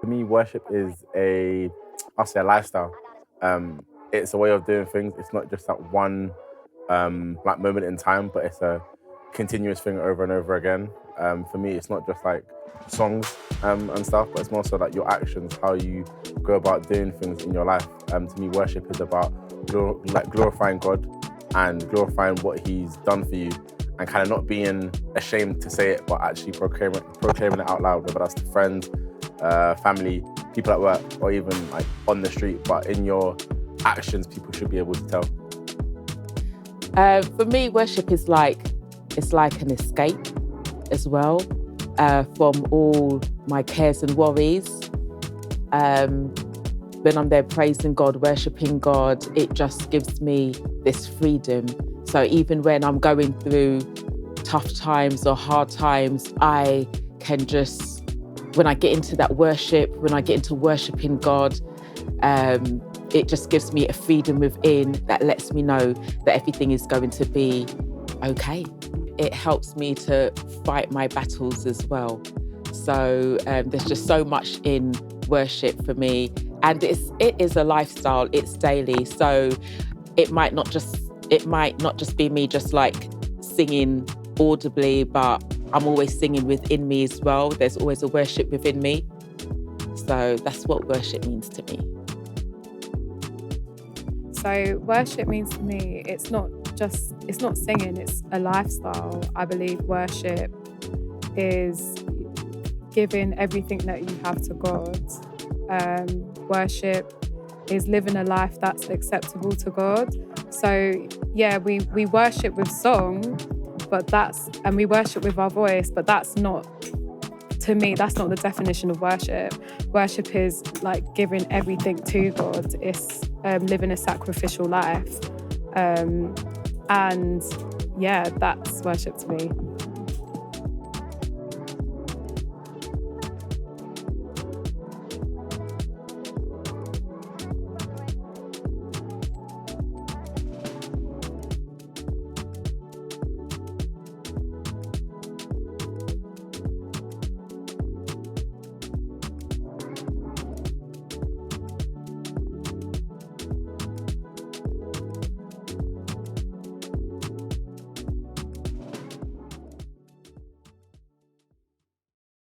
For me, worship is I'll say a lifestyle. It's a way of doing things. It's not just that one like moment in time, but it's a continuous thing over and over again. For me, it's not just like songs and stuff, but it's more so like your actions, how you go about doing things in your life. To me, worship is about glorifying God and glorifying what He's done for you, and kind of not being ashamed to say it, but actually proclaiming it out loud, whether that's to friends, family, people at work, or even like on the street. But in your actions, people should be able to tell. For me, worship is like an escape as well from all my cares and worries. When I'm there praising God, worshiping God, it just gives me this freedom. So even when I'm going through tough times or hard times, I can just, when I get into that worship, when I get into worshiping God, it just gives me a freedom within that lets me know that everything is going to be okay. It helps me to fight my battles as well. So there's just so much in worship for me. And it is a lifestyle, it's daily. So it might not just be me just like singing audibly, but I'm always singing within me as well. There's always a worship within me. So that's what worship means to me. So worship means to me, it's not singing, it's a lifestyle. I believe worship is giving everything that you have to God. Worship is living a life that's acceptable to God. So yeah, we worship with song, and we worship with our voice, but that's not, to me, that's not the definition of worship. Worship is like giving everything to God. It's living a sacrificial life. And yeah, that's worship to me.